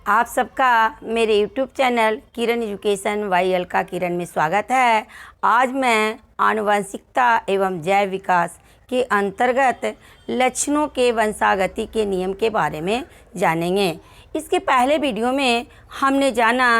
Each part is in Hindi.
आप सबका मेरे YouTube चैनल किरण एजुकेशन वाई अलका किरण में स्वागत है। आज मैं आनुवंशिकता एवं जैव विकास के अंतर्गत लक्षणों के वंशागति के नियम के बारे में जानेंगे। इसके पहले वीडियो में हमने जाना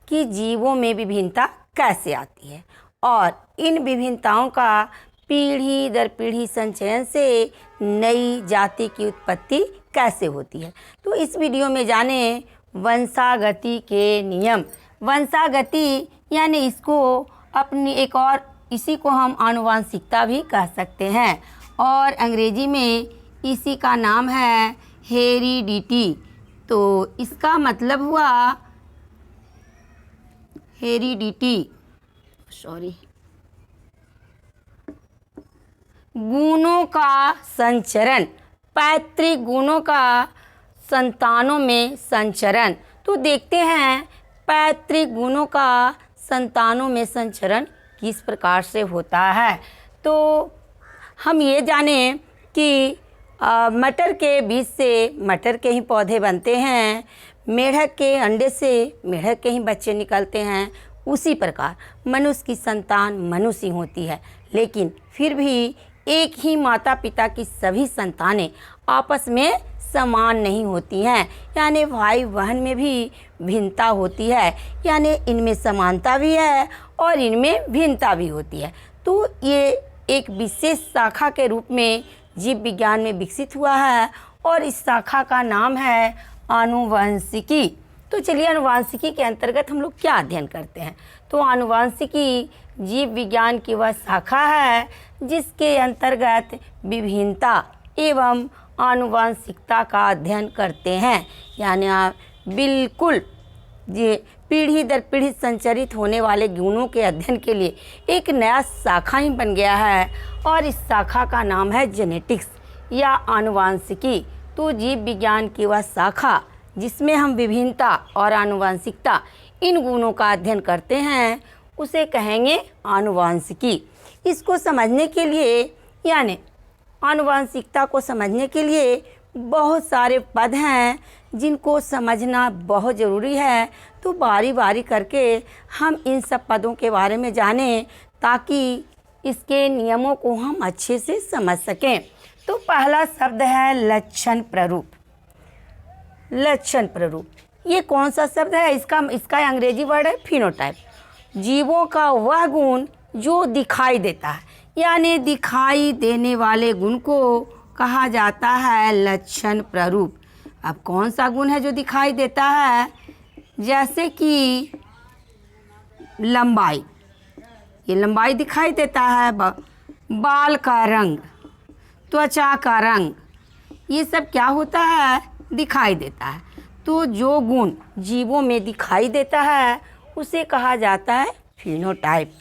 कि जीवों में विभिन्नता कैसे आती है और इन विभिन्नताओं का पीढ़ी दर पीढ़ी संचयन से नई जाति की उत्पत्ति कैसे होती है। तो इस वीडियो में जाने वंशागति के नियम। वंशागति यानी इसको अपनी एक और इसी को हम आनुवंशिकता भी कह सकते हैं और अंग्रेजी में इसी का नाम है हेरिडिटी। तो इसका मतलब हुआ हेरिडिटी गुणों का संचरण, पैतृक गुणों का संतानों में संचरण। तो देखते हैं पैतृक गुणों का संतानों में संचरण किस प्रकार से होता है। तो हम ये जानें कि मटर के बीज से मटर के ही पौधे बनते हैं, मेढक के अंडे से मेढक के ही बच्चे निकलते हैं। उसी प्रकार मनुष्य की संतान मनुष्य ही होती है, लेकिन फिर भी एक ही माता पिता की सभी संतानें आपस में समान नहीं होती हैं, यानी भाई बहन में भी भिन्नता होती है, यानी इनमें समानता भी है और इनमें भिन्नता भी होती है। तो ये एक विशेष शाखा के रूप में जीव विज्ञान में विकसित हुआ है और इस शाखा का नाम है आनुवंशिकी। तो चलिए आनुवंशिकी के अंतर्गत हम लोग क्या अध्ययन करते हैं। तो आनुवंशिकी जीव विज्ञान की वह शाखा है जिसके अंतर्गत विभिन्नता एवं आनुवंशिकता का अध्ययन करते हैं, यानी आप बिल्कुल ये पीढ़ी दर पीढ़ी संचरित होने वाले गुणों के अध्ययन के लिए एक नया शाखा ही बन गया है और इस शाखा का नाम है जेनेटिक्स या आनुवंशिकी। तो जीव विज्ञान की वह शाखा जिसमें हम विभिन्नता और आनुवंशिकता इन गुणों का अध्ययन करते हैं उसे कहेंगे आनुवंशिकी। इसको समझने के लिए यानी आनुवंशिकता को समझने के लिए बहुत सारे पद हैं जिनको समझना बहुत ज़रूरी है। तो बारी बारी करके हम इन सब पदों के बारे में जानें ताकि इसके नियमों को हम अच्छे से समझ सकें। तो पहला शब्द है लक्षण प्ररूप। लक्षण प्ररूप ये कौन सा शब्द है? इसका अंग्रेजी वर्ड है फिनोटाइप। जीवों का वह गुण जो दिखाई देता है, यानी दिखाई देने वाले गुण को कहा जाता है लक्षण प्ररूप। अब कौन सा गुण है जो दिखाई देता है? जैसे कि लंबाई, ये लंबाई दिखाई देता है, बाल का रंग, त्वचा का रंग, ये सब क्या होता है? दिखाई देता है। तो जो गुण जीवों में दिखाई देता है उसे कहा जाता है फिनोटाइप।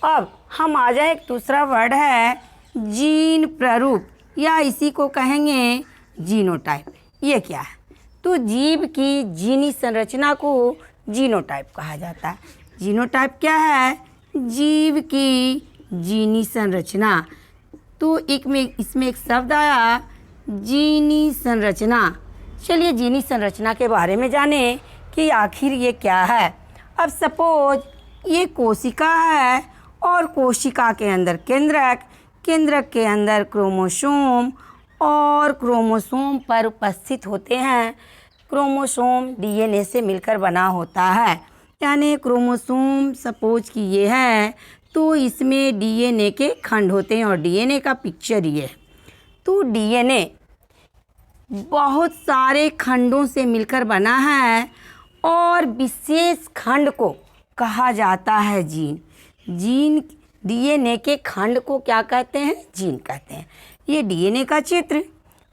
अब हम आ जाए, एक दूसरा वर्ड है जीन प्ररूप या इसी को कहेंगे जीनोटाइप। ये क्या है? तो जीव की जीनी संरचना को जीनोटाइप कहा जाता है। जीनोटाइप क्या है? जीव की जीनी संरचना। तो इसमें एक शब्द आया जीनी संरचना। चलिए जीनी संरचना के बारे में जानें कि आखिर ये क्या है। अब सपोज ये कोशिका है और कोशिका के अंदर केंद्रक, केंद्रक के अंदर क्रोमोसोम और क्रोमोसोम पर उपस्थित होते हैं। क्रोमोसोम डीएनए से मिलकर बना होता है, यानी क्रोमोसोम सपोज कि ये है तो इसमें डीएनए के खंड होते हैं और डीएनए का पिक्चर ये है। तो डीएनए बहुत सारे खंडों से मिलकर बना है और विशेष खंड को कहा जाता है जीन। जीन डीएनए के खंड को क्या कहते हैं? जीन कहते हैं। ये डीएनए का चित्र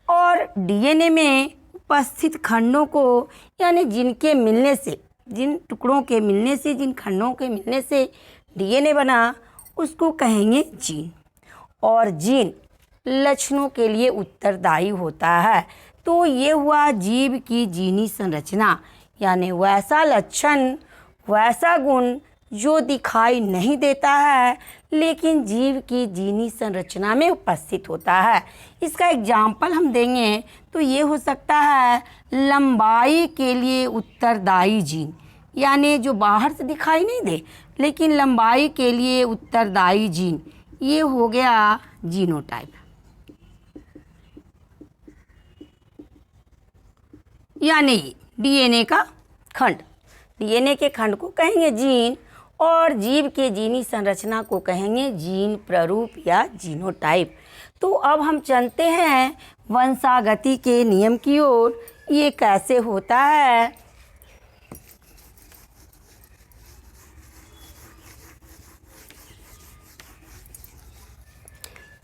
और डीएनए में उपस्थित खंडों को यानी जिनके मिलने से, जिन टुकड़ों के मिलने से, जिन खंडों के मिलने से डीएनए बना उसको कहेंगे जीन। और जीन लक्षणों के लिए उत्तरदायी होता है। तो ये हुआ जीव की जीनी संरचना, यानी वैसा लक्षण, वैसा गुण जो दिखाई नहीं देता है लेकिन जीव की जीनी संरचना में उपस्थित होता है। इसका एग्जाम्पल हम देंगे तो ये हो सकता है लंबाई के लिए उत्तरदायी जीन, यानी जो बाहर से दिखाई नहीं दे लेकिन लंबाई के लिए उत्तरदायी जीन, ये हो गया जीनोटाइप। यानी डीएनए का खंड, डीएनए के खंड को कहेंगे जीन और जीव के जीनी संरचना को कहेंगे जीन प्ररूप या जीनोटाइप। तो अब हम चलते हैं वंशागति के नियम की ओर। ये कैसे होता है?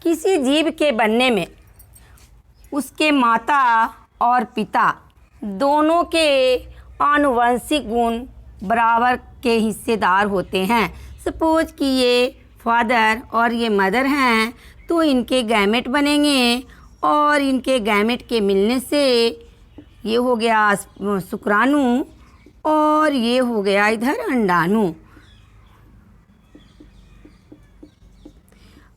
किसी जीव के बनने में उसके माता और पिता दोनों के आनुवंशिक गुण बराबर के हिस्सेदार होते हैं। सपोज कि ये फादर और ये मदर हैं तो इनके गैमेट बनेंगे और इनके गैमेट के मिलने से ये हो गया शुक्राणु और ये हो गया इधर अंडाणु।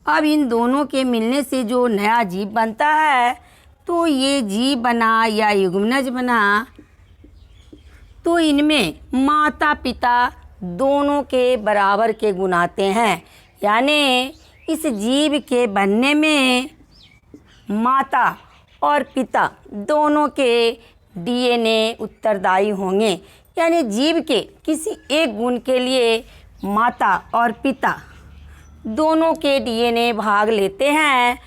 अब इन दोनों के मिलने से जो नया जीव बनता है तो ये जीव बना या युग्मनज बना तो इनमें माता पिता दोनों के बराबर के गुण आते हैं। यानी इस जीव के बनने में माता और पिता दोनों के डीएनए उत्तरदायी होंगे। यानी जीव के किसी एक गुण के लिए माता और पिता दोनों के डीएनए भाग लेते हैं।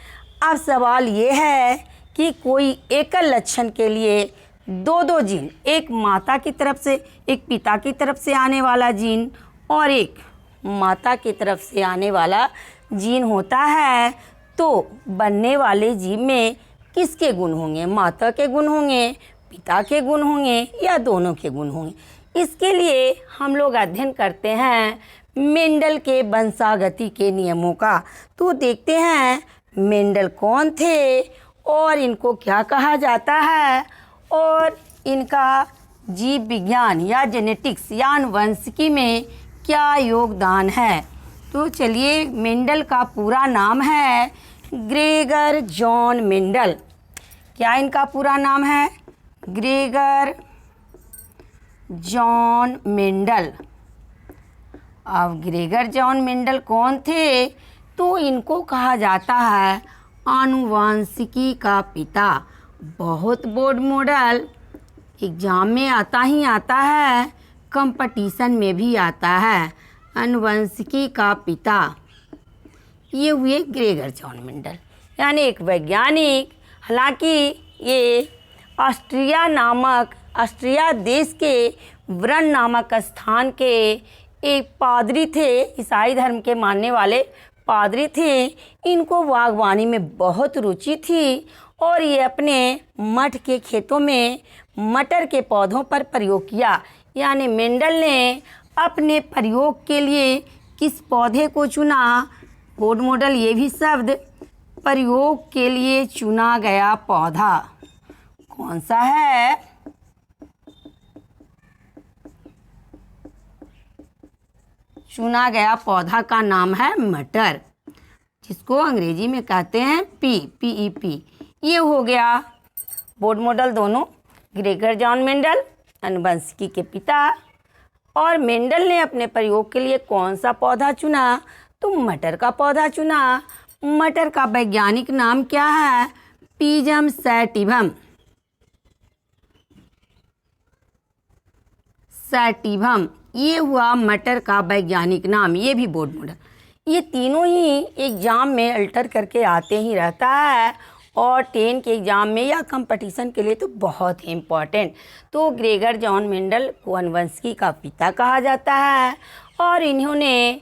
अब सवाल ये है कि कोई एकल लक्षण के लिए दो जीन, एक माता की तरफ से एक पिता की तरफ से आने वाला जीन और एक माता की तरफ से आने वाला जीन होता है, तो बनने वाले जीव में किसके गुण होंगे? माता के गुण होंगे, पिता के गुण होंगे या दोनों के गुण होंगे? इसके लिए हम लोग अध्ययन करते हैं मेंडल के वंशागति के नियमों का। तो देखते हैं मेंडल कौन थे और इनको क्या कहा जाता है और इनका जीव विज्ञान या जेनेटिक्स या आनुवंशिकी में क्या योगदान है। तो चलिए, मेंडल का पूरा नाम है ग्रेगर जॉन मेंडल। क्या इनका पूरा नाम है? Gregor John Mendel. अब ग्रेगर जॉन मेंडल कौन थे? तो इनको कहा जाता है आनुवंशिकी का पिता। बहुत बोर्ड मॉडल एग्जाम में आता ही आता है, कंपटीशन में भी आता है। आनुवंशिकी का पिता ये हुए ग्रेगर जॉन मेंडल, यानी एक वैज्ञानिक। हालांकि ये ऑस्ट्रिया देश के व्रन नामक स्थान के एक पादरी थे, ईसाई धर्म के मानने वाले पादरी थे। इनको बागवानी में बहुत रुचि थी और ये अपने मठ के खेतों में मटर के पौधों पर प्रयोग किया। यानी मेंडल ने अपने प्रयोग के लिए किस पौधे को चुना? बोर्ड मॉडल ये भी शब्द प्रयोग के लिए चुना गया पौधा कौन सा है? चुना गया पौधा का नाम है मटर, जिसको अंग्रेजी में कहते हैं PEP। ये हो गया बोर्ड मॉडल दोनों, ग्रेगर जॉन मेंडल आनुवंशिकी के पिता। और मेंडल ने अपने प्रयोग के लिए कौन सा पौधा चुना? तो मटर का पौधा चुना। मटर का वैज्ञानिक नाम क्या है? पिजम सैटिवम। सैटिवम ये हुआ मटर का वैज्ञानिक नाम। ये भी बोर्ड मॉडल, ये तीनों ही एग्जाम में अल्टर करके आते ही रहता है और 10 के एग्ज़ाम में या कंपटीशन के लिए तो बहुत ही इम्पॉर्टेंट। तो ग्रेगर जॉन मेंडल को आनुवंशिकी का पिता कहा जाता है और इन्होंने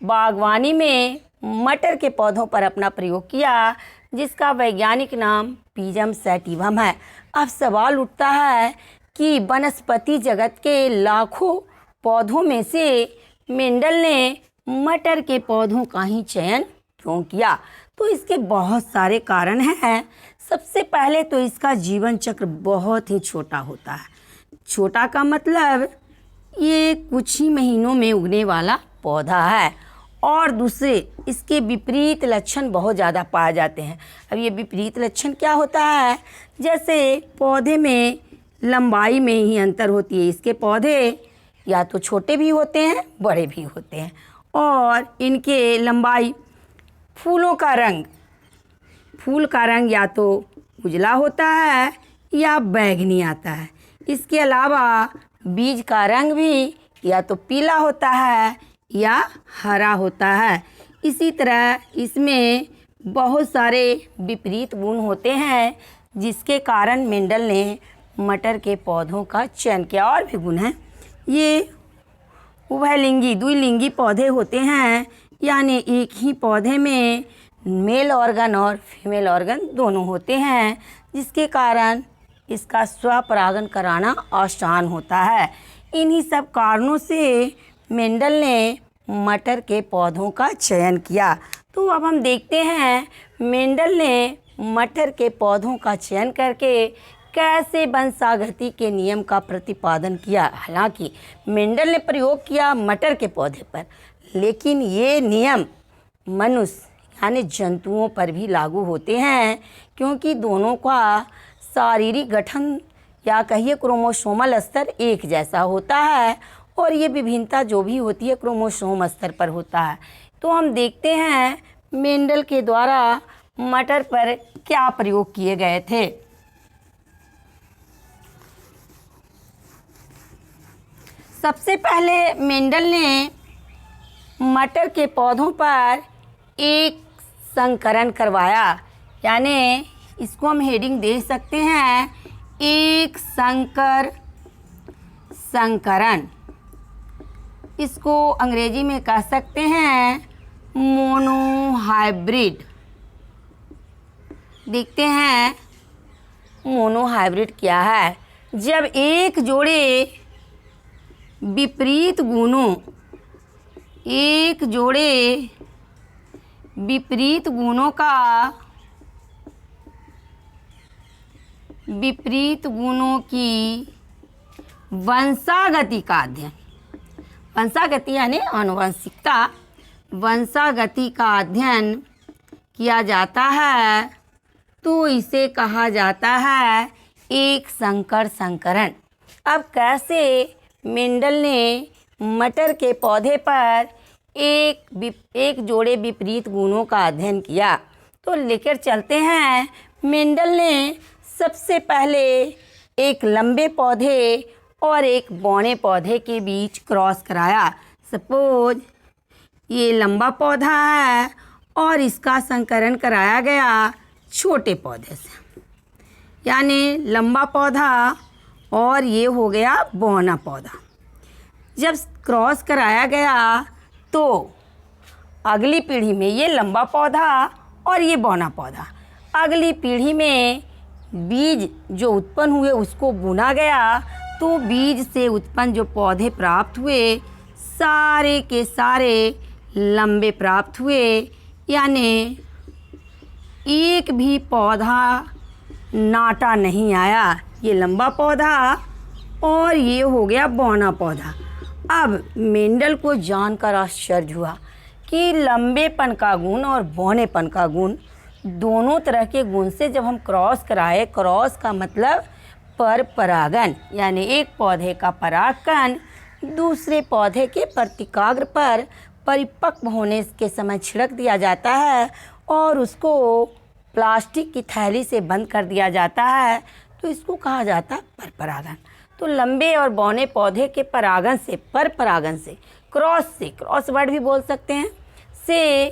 बागवानी में मटर के पौधों पर अपना प्रयोग किया, जिसका वैज्ञानिक नाम पिजम सैटिवम है। अब सवाल उठता है कि वनस्पति जगत के लाखों पौधों में से मेंडल ने मटर के पौधों का ही चयन क्यों किया? तो इसके बहुत सारे कारण हैं। सबसे पहले तो इसका जीवन चक्र बहुत ही छोटा होता है। छोटा का मतलब ये कुछ ही महीनों में उगने वाला पौधा है। और दूसरे इसके विपरीत लक्षण बहुत ज़्यादा पाए जाते हैं। अब ये विपरीत लक्षण क्या होता है? जैसे पौधे में लंबाई में ही अंतर होती है। इसके पौधे या तो छोटे भी होते हैं, बड़े भी होते हैं, और इनके लंबाई, फूलों का रंग, फूल का रंग या तो उजला होता है या बैंगनी आता है। इसके अलावा बीज का रंग भी या तो पीला होता है या हरा होता है। इसी तरह इसमें बहुत सारे विपरीत गुण होते हैं, जिसके कारण मेंडल ने मटर के पौधों का चयन किया। और भी गुण हैं। ये उभयलिंगी, द्विलिंगी पौधे होते हैं, यानी एक ही पौधे में मेल ऑर्गन और फीमेल ऑर्गन दोनों होते हैं, जिसके कारण इसका स्वपरागण कराना आसान होता है। इन्हीं सब कारणों से मेंडल ने मटर के पौधों का चयन किया। तो अब हम देखते हैं मेंडल ने मटर के पौधों का चयन करके कैसे वंशागति के नियम का प्रतिपादन किया। हालांकि मेंडल ने प्रयोग किया मटर के पौधे पर, लेकिन ये नियम मनुष्य यानी जंतुओं पर भी लागू होते हैं, क्योंकि दोनों का शारीरिक गठन या कहिए क्रोमोसोमल स्तर एक जैसा होता है, और ये विभिन्नता जो भी होती है क्रोमोसोम स्तर पर होता है। तो हम देखते हैं मेंडल के द्वारा मटर पर क्या प्रयोग किए गए थे। सबसे पहले मेंडल ने मटर के पौधों पर एक संकरण करवाया, यानी इसको हम हेडिंग दे सकते हैं, एक संकरण। इसको अंग्रेजी में कह सकते हैं मोनोहाइब्रिड। देखते हैं मोनोहाइब्रिड क्या है। जब एक जोड़े विपरीत गुणों की वंशागति का अध्ययन, वंशागति यानी आनुवंशिकता, वंशागति का अध्ययन किया जाता है, तो इसे कहा जाता है एक संकरण। अब कैसे मेंडल ने मटर के पौधे पर एक जोड़े विपरीत गुणों का अध्ययन किया, तो लेकर चलते हैं। मेंडल ने सबसे पहले एक लंबे पौधे और एक बौने पौधे के बीच क्रॉस कराया। सपोज ये लंबा पौधा है और इसका संकरण कराया गया छोटे पौधे से, यानी लंबा पौधा और ये हो गया बौना पौधा। जब क्रॉस कराया गया तो अगली पीढ़ी में ये लंबा पौधा और ये बौना पौधा, अगली पीढ़ी में बीज जो उत्पन्न हुए उसको बुना गया, तो बीज से उत्पन्न जो पौधे प्राप्त हुए सारे के सारे लंबे प्राप्त हुए, यानी एक भी पौधा नाटा नहीं आया। ये लंबा पौधा और ये हो गया बौना पौधा। अब मेंडल को जानकर आश्चर्य हुआ कि लंबेपन का गुण और बौनेपन का गुण, दोनों तरह के गुण से जब हम क्रॉस कराए, क्रॉस का मतलब पर परागण, यानी एक पौधे का परागकण दूसरे पौधे के प्रतिकाग्र पर परिपक्व होने के समय छिड़क दिया जाता है और उसको प्लास्टिक की थैली से बंद कर दिया जाता है, तो इसको कहा जाता है पर परागण। तो लंबे और बौने पौधे के परागण से, पर परागण से, क्रॉस वर्ड भी बोल सकते हैं, से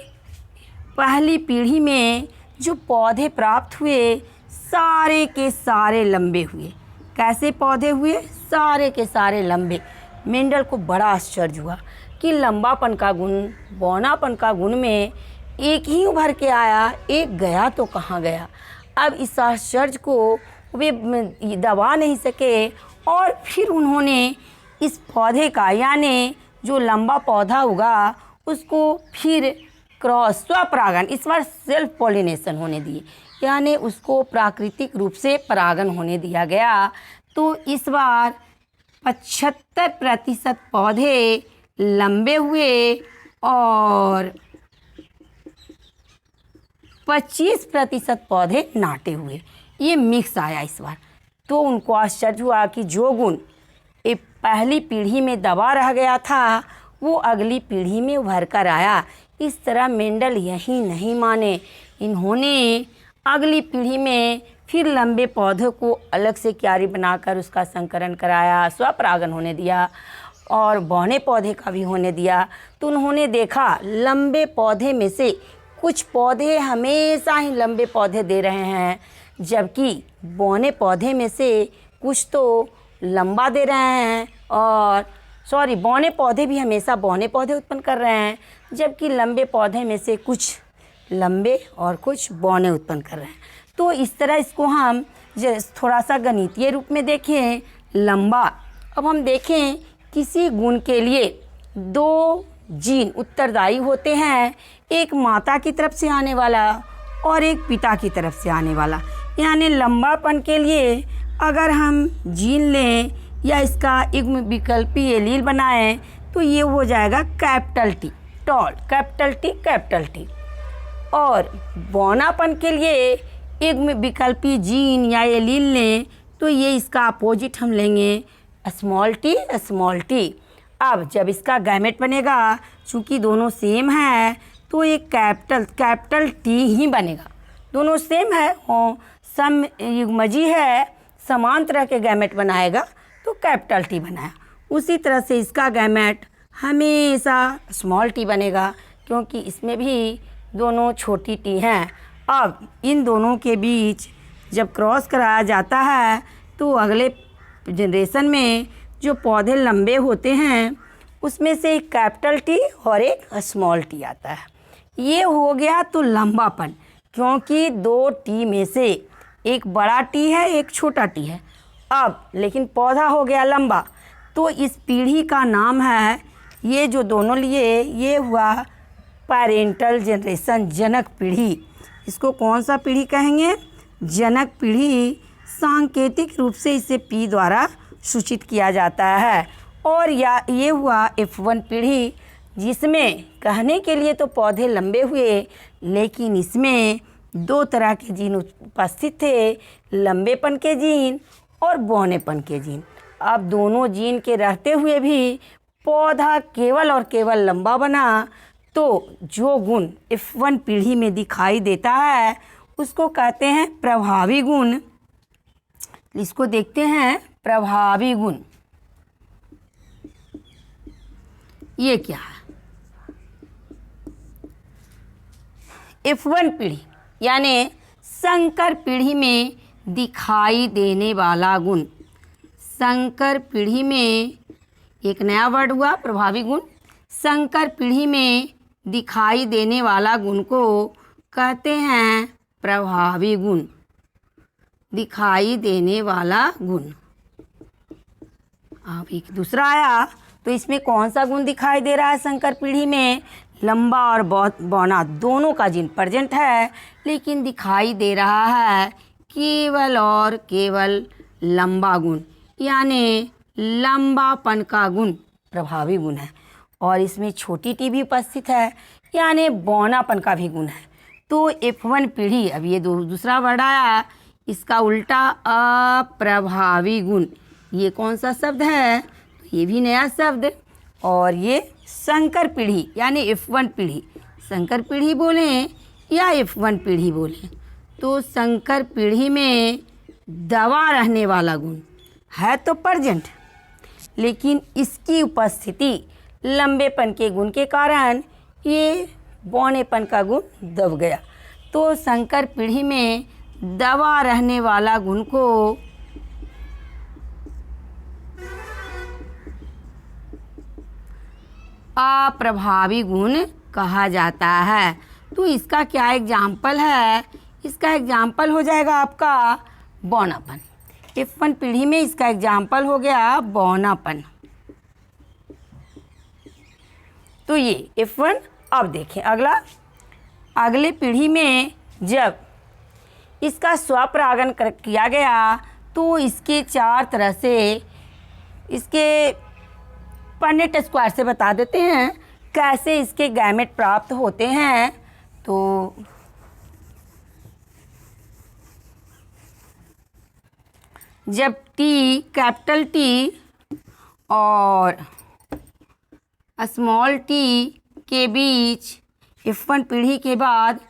पहली पीढ़ी में जो पौधे प्राप्त हुए सारे के सारे लंबे हुए। कैसे पौधे हुए? सारे के सारे लंबे। मेंडल को बड़ा आश्चर्य हुआ कि लंबापन का गुण, बौनापन का गुण में एक ही उभर के आया, एक गया तो कहाँ गया। अब इस आश्चर्य को वे दबा नहीं सके और फिर उन्होंने इस पौधे का, यानी जो लंबा पौधा उगा उसको फिर क्रॉस, स्वपरागण, इस बार सेल्फ पॉलिनेशन होने दिए, यानी उसको प्राकृतिक रूप से परागण होने दिया गया। तो इस बार 75% पौधे लंबे हुए और 25% पौधे नाटे हुए। ये मिक्स आया इस बार। तो उनको आश्चर्य हुआ कि जो गुण एक पहली पीढ़ी में दबा रह गया था वो अगली पीढ़ी में उभर कर आया। इस तरह मेंडल यही नहीं माने, इन्होंने अगली पीढ़ी में फिर लंबे पौधों को अलग से क्यारी बनाकर उसका संकरण कराया, स्वपरागन होने दिया और बौने पौधे का भी होने दिया। तो उन्होंने देखा लंबे पौधे में से कुछ पौधे हमेशा ही लंबे पौधे दे रहे हैं, जबकि बौने पौधे में से कुछ तो लंबा दे रहे हैं और बौने पौधे भी हमेशा बौने पौधे उत्पन्न कर रहे हैं, जबकि लंबे पौधे में से कुछ लंबे और कुछ बौने उत्पन्न कर रहे हैं। तो इस तरह इसको हम थोड़ा सा गणितीय रूप में देखें लंबा। अब हम देखें किसी गुण के लिए 2 जीन उत्तरदायी होते हैं, एक माता की तरफ से आने वाला और एक पिता की तरफ से आने वाला। यानी लंबापन के लिए अगर हम जीन लें या इसका युग्म विकल्पी एलील बनाएं तो ये हो जाएगा capital T tall, capital T। और बौनापन के लिए युग्म विकल्पी जीन या एलील लें तो ये इसका अपोजिट हम लेंगे स्मॉल t। अब जब इसका गैमेट बनेगा, चूँकि दोनों सेम है तो एक कैपिटल T ही बनेगा। दोनों सेम है और सम युग्मजी है, समान तरह के गैमेट बनाएगा तो कैपिटल T बनाया। उसी तरह से इसका गैमेट हमेशा स्मॉल t बनेगा, क्योंकि इसमें भी दोनों छोटी t हैं। अब इन दोनों के बीच जब क्रॉस कराया जाता है तो अगले जनरेशन में जो पौधे लंबे होते हैं उसमें से एक कैपिटल T और एक स्मॉल t आता है। ये हो गया तो लंबापन, क्योंकि 2 t में से एक बड़ा t है एक छोटा t है। अब लेकिन पौधा हो गया लंबा, तो इस पीढ़ी का नाम है, ये जो दोनों लिए ये हुआ पेरेंटल जनरेशन, जनक पीढ़ी। इसको कौन सा पीढ़ी कहेंगे? जनक पीढ़ी। सांकेतिक रूप से इसे P द्वारा सूचित किया जाता है। और ये हुआ F1 पीढ़ी, जिसमें कहने के लिए तो पौधे लंबे हुए, लेकिन इसमें 2 तरह के जीन उपस्थित थे, लंबेपन के जीन और बौनेपन के जीन। अब दोनों जीन के रहते हुए भी पौधा केवल और केवल लंबा बना, तो जो गुण F1 पीढ़ी में दिखाई देता है उसको कहते हैं प्रभावी गुण। इसको देखते हैं प्रभावी गुण। ये क्या है? F1 पीढ़ी यानी संकर पीढ़ी में दिखाई देने वाला गुण। संकर पीढ़ी में एक नया वर्ड हुआ प्रभावी गुण। संकर पीढ़ी में दिखाई देने वाला गुण को कहते हैं प्रभावी गुण। दिखाई देने वाला गुण। अब एक दूसरा आया, तो इसमें कौन सा गुण दिखाई दे रहा है? संकर पीढ़ी में लंबा और बौना दोनों का जीन प्रेजेंट है, लेकिन दिखाई दे रहा है केवल और केवल लंबा गुण, यानी लंबापन का गुण प्रभावी गुण है। और इसमें छोटी टी भी उपस्थित है, यानी बौनापन का भी गुण है। तो F1 पीढ़ी, अब ये दूसरा वर्ड आया, इसका उल्टा अप्रभावी गुण। ये कौन सा शब्द है? ये भी नया शब्द। और ये संकर पीढ़ी यानी F1 पीढ़ी। संकर पीढ़ी बोलें या F1 पीढ़ी बोलें, तो संकर पीढ़ी में दबा रहने वाला गुण है तो प्रेजेंट, लेकिन इसकी उपस्थिति लंबेपन के गुण के कारण ये बौनेपन का गुण दब गया। तो संकर पीढ़ी में दबा रहने वाला गुण को अप्रभावी गुण कहा जाता है। तो इसका क्या एग्जाम्पल है? इसका एग्जाम्पल हो जाएगा आपका बौनापन। F1 पीढ़ी में इसका एग्जाम्पल हो गया बौनापन। तो ये F1। अब देखें अगले पीढ़ी में जब इसका स्वपरागन किया गया तो इसके 4 तरह से इसके पनेट स्क्वायर से बता देते हैं कैसे इसके गैमेट प्राप्त होते हैं। तो जब टी, कैपिटल टी और स्मॉल टी के बीच F1 पीढ़ी के बाद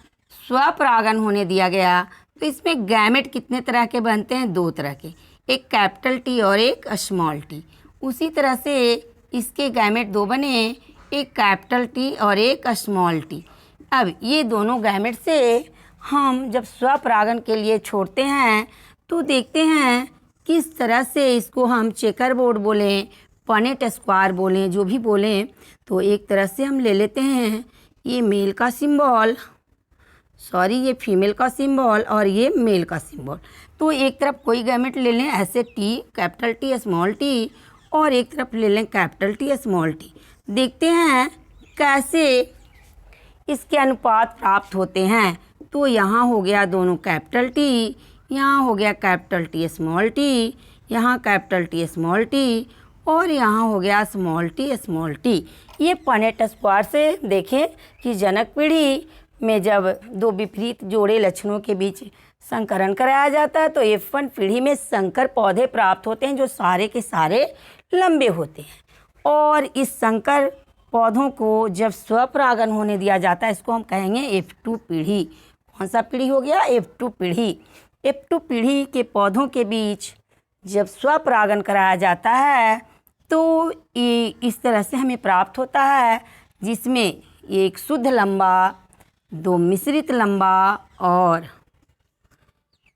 स्वपरागन होने दिया गया तो इसमें गैमेट कितने तरह के बनते हैं? 2 तरह के, एक कैपिटल टी और एक स्मॉल टी। उसी तरह से इसके गैमेट 2 बने, एक कैपिटल टी और एक स्मॉल टी। अब ये दोनों गैमेट से हम जब स्वपरागन के लिए छोड़ते हैं तो देखते हैं किस तरह से इसको हम चेकर बोर्ड बोलें, पनेट स्क्वायर बोलें, जो भी बोलें। तो एक तरह से हम ले लेते हैं ये मेल का सिंबल, ये फीमेल का सिंबल और ये मेल का सिंबल। तो एक तरफ कोई गैमेट ले लें ऐसे T, capital T, small T, और एक तरफ ले लें कैपिटल टी, स्मॉल टी। देखते हैं कैसे इसके अनुपात प्राप्त होते हैं। तो यहाँ हो गया दोनों कैपिटल टी, यहाँ हो गया कैपिटल टी स्मॉल टी, यहाँ कैपिटल टी स्मॉल टी, और यहाँ हो गया स्मॉल टी। ये पनेट स्क्वायर से देखें कि जनक पीढ़ी में जब 2 विपरीत जोड़े लक्षणों के बीच संकरण कराया जाता है तो F1 पीढ़ी में संकर पौधे प्राप्त होते हैं जो सारे के सारे लंबे होते हैं। और इस संकर पौधों को जब स्वपरागन होने दिया जाता है इसको हम कहेंगे F2 पीढ़ी। कौन सा पीढ़ी हो गया? F2 पीढ़ी। F2 पीढ़ी के पौधों के बीच जब स्वपरागन कराया जाता है तो ये इस तरह से हमें प्राप्त होता है, जिसमें एक शुद्ध लंबा, 2 मिश्रित लंबा और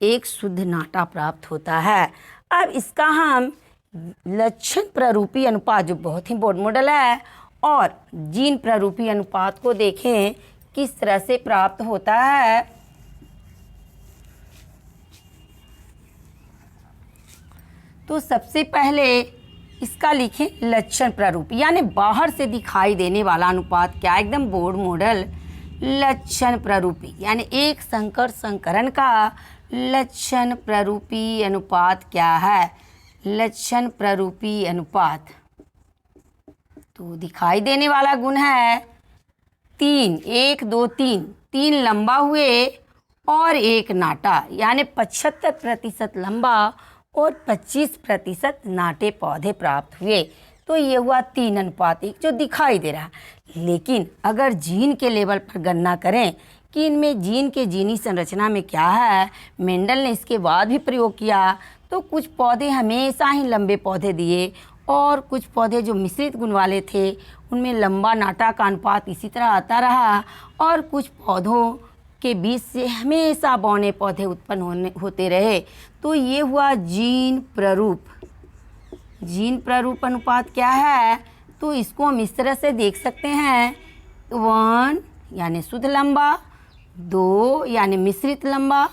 एक शुद्ध नाटा प्राप्त होता है। अब इसका हम लक्षण प्ररूपी अनुपात, जो बहुत ही बोर्ड मॉडल है, और जीन प्ररूपी अनुपात को देखें किस तरह से प्राप्त होता है। तो सबसे पहले इसका लिखें लक्षण प्ररूपी, यानी बाहर से दिखाई देने वाला अनुपात। क्या? एकदम बोर्ड मॉडल। लक्षण प्ररूपी यानी एक संकर संकरण का लक्षण प्ररूपी अनुपात क्या है? लक्षण प्ररूपी अनुपात तो दिखाई देने वाला गुण है 3, 1, 2, 3 लंबा हुए और 1 नाटा, यानी 75% लंबा और 25% नाटे पौधे प्राप्त हुए। तो ये हुआ 3:1 जो दिखाई दे रहा है। लेकिन अगर जीन के लेवल पर गणना करें कि इनमें जीन के जीनी संरचना में क्या है, मेंडल ने इसके बाद भी प्रयोग किया तो कुछ पौधे हमेशा ही लंबे पौधे दिए और कुछ पौधे जो मिश्रित गुण वाले थे उनमें लंबा नाटा का अनुपात इसी तरह आता रहा, और कुछ पौधों के बीच से हमेशा बौने पौधे उत्पन्न होते रहे। तो ये हुआ जीन प्ररूप अनुपात क्या है? तो इसको हम इस तरह से देख सकते हैं, 1 यानी शुद्ध लंबा, 2 यानी मिश्रित लंबा,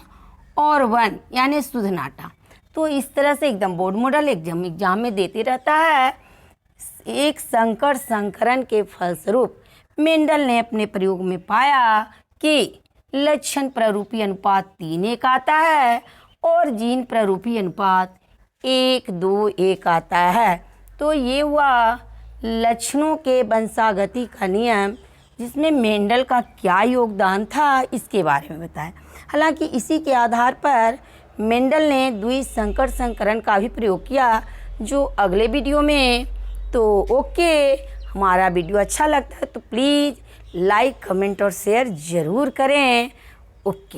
और 1 यानी शुद्ध नाटा। तो इस तरह से एकदम बोर्ड मॉडल एग्जाम में देते रहता है। एक संकर संकरण के फलस्वरूप मेंडल ने अपने प्रयोग में पाया कि लक्षण प्ररूपी अनुपात 3:1 आता है और जीन प्ररूपी अनुपात 1:2:1 आता है। तो ये हुआ लक्षणों के वंशागति का नियम, जिसमें मेंडल का क्या योगदान था इसके बारे में बताया। हालांकि इसी के आधार पर मेंडल ने द्विसंकर संकरण का भी प्रयोग किया, जो अगले वीडियो में। तो ओके, हमारा वीडियो अच्छा लगता है तो प्लीज़ लाइक, कमेंट और शेयर ज़रूर करें। ओके।